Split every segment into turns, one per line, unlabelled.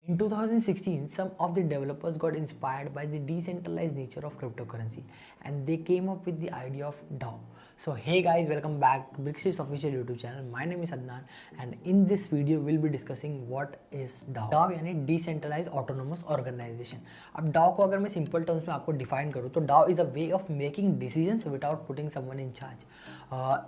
In 2016, some of the developers got inspired by the decentralized nature of cryptocurrency and they came up with the idea of DAO. So hey guys, welcome back to Brixis official YouTube channel. My name is Adnan and in this video we'll be discussing what is DAO. DAO यानी Decentralized Autonomous Organization. अब DAO को अगर मैं simple terms में आपको define करूँ तो DAO is a way of making decisions without putting someone in charge.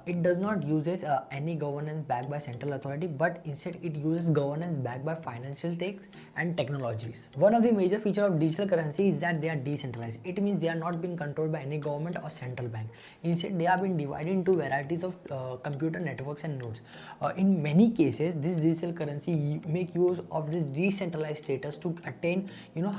It does not uses any governance backed by central authority, but instead it uses governance backed by financial stakes and technologies. One of the major features of digital currency is that they are decentralized. It means they are not being controlled by any government or central bank. Instead, they have been divided into varieties of computer networks and nodes. In many cases, this digital currency make use of this decentralized status to attain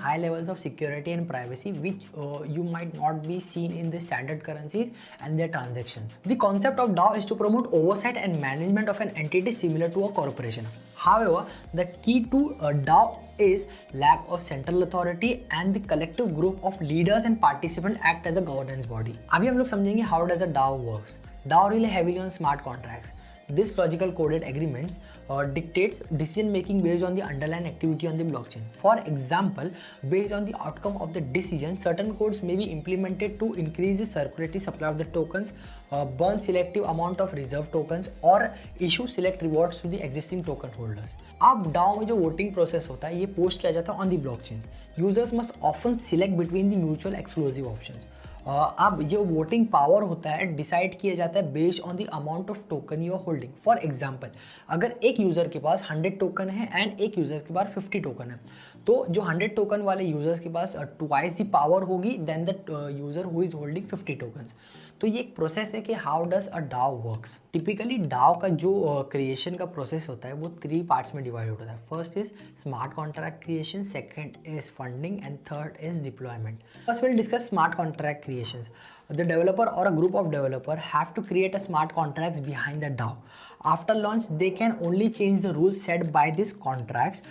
high levels of security and privacy, which you might not be seen in the standard currencies and their transactions. The concept of DAO is to promote oversight and management of an entity similar to a corporation. However, the key to DAO is lack of central authority and the collective group of leaders and participants act as a governance body. अभी हम लोग समझेंगे how does a DAO works. DAO rely heavily on smart contracts. This logical coded agreements dictates decision making based on the underlying activity on the blockchain. For example, based on the outcome of the decision, certain codes may be implemented to increase the circulatory supply of the tokens, burn selective amount of reserve tokens or issue select rewards to the existing token holders. अब DAO में जो voting process होता है ये post किया जाता है on the blockchain. Users must often select between the mutual exclusive options. अब जो वोटिंग पावर होता है डिसाइड किया जाता है based on the amount of token you are holding. For example, अगर एक यूज़र के पास 100 टोकन है एंड एक यूज़र के पास 50 टोकन है, तो जो 100 टोकन वाले यूजर्स के पास ट्वाइस द पावर होगी than the user who is holding 50 tokens. तो ये एक प्रोसेस है कि how does a DAO works. Typically DAO का जो क्रिएशन का प्रोसेस होता है वो 3 पार्ट्स में डिवाइड होता है. First is smart contract creation, second is funding and third is deployment. First will discuss smart contract creation. The developer or a group of developers have to create a smart contracts behind the DAO. After launch, they can only change the rules set by these contracts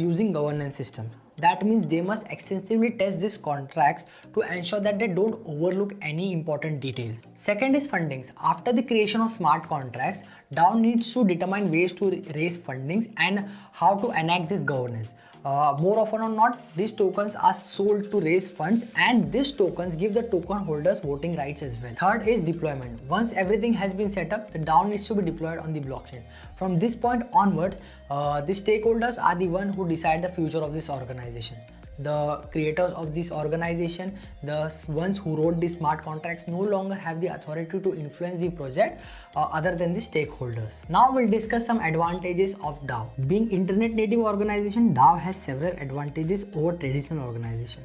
using governance system. That means they must extensively test these contracts to ensure that they don't overlook any important details. Second is fundings. After the creation of smart contracts, DAO needs to determine ways to raise fundings and how to enact this governance. More often or not, these tokens are sold to raise funds and these tokens give the token holders voting rights as well. Third is deployment. Once everything has been set up, the DAO needs to be deployed on the blockchain. From this point onwards, the stakeholders are the one who decide the future of this organization. The creators of this organization, the ones who wrote the smart contracts, no longer have the authority to influence the project other than the stakeholders. Now we'll discuss some advantages of DAO. Being internet native organization, DAO has several advantages over traditional organization.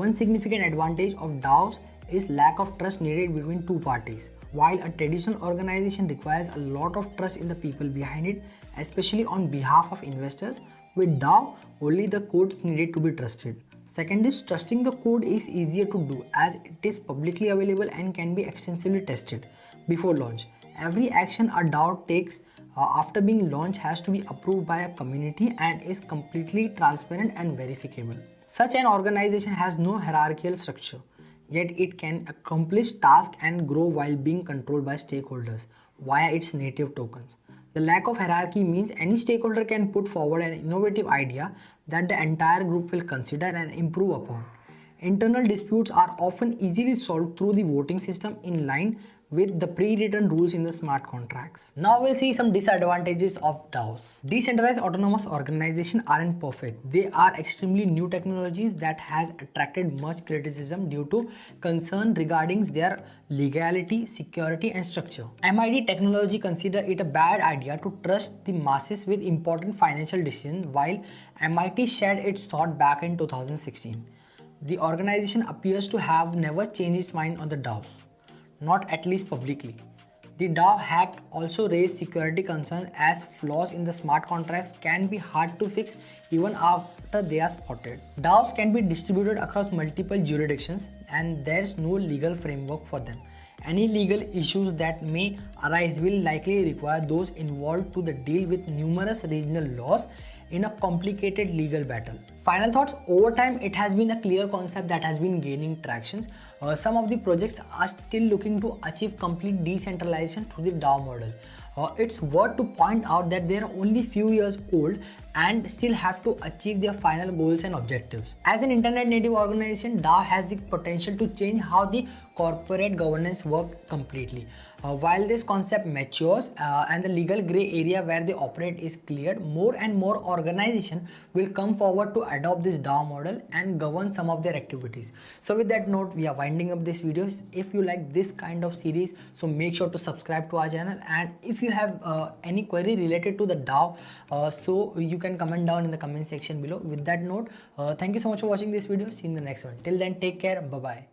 One significant advantage of DAOs is lack of trust needed between two parties. While a traditional organization requires a lot of trust in the people behind it, especially on behalf of investors, with DAO, only the codes needed to be trusted. Second is trusting the code is easier to do as it is publicly available and can be extensively tested before launch. Every action a DAO takes after being launched has to be approved by a community and is completely transparent and verifiable. Such an organization has no hierarchical structure, yet it can accomplish tasks and grow while being controlled by stakeholders via its native tokens. The lack of hierarchy means any stakeholder can put forward an innovative idea that the entire group will consider and improve upon. Internal disputes are often easily solved through the voting system in line with the pre-written rules in the smart contracts. Now we'll see some disadvantages of DAOs. Decentralized autonomous organizations aren't perfect. They are extremely new technologies that has attracted much criticism due to concern regarding their legality, security and structure. MIT Technology consider it a bad idea to trust the masses with important financial decisions, while MIT shared its thought back in 2016. The organization appears to have never changed its mind on the DAOs. Not at least publicly. The DAO hack also raised security concerns as flaws in the smart contracts can be hard to fix even after they are spotted. DAOs can be distributed across multiple jurisdictions and there is no legal framework for them. Any legal issues that may arise will likely require those involved to deal with numerous regional laws in a complicated legal battle. Final thoughts, over time it has been a clear concept that has been gaining traction. Some of the projects are still looking to achieve complete decentralization through the DAO model. It's worth to point out that they are only few years old and still have to achieve their final goals and objectives. As an internet native organization, DAO has the potential to change how the corporate governance work completely. While this concept matures and the legal gray area where they operate is cleared, more and more organizations will come forward to adopt this DAO model and govern some of their activities. So with that note, we are winding up this video. If you like this kind of series, so make sure to subscribe to our channel, and if you have any query related to the DAO, so you can comment down in the comment section below. With that note, thank you so much for watching this video. See you in the next one. Till then, take care. Bye bye.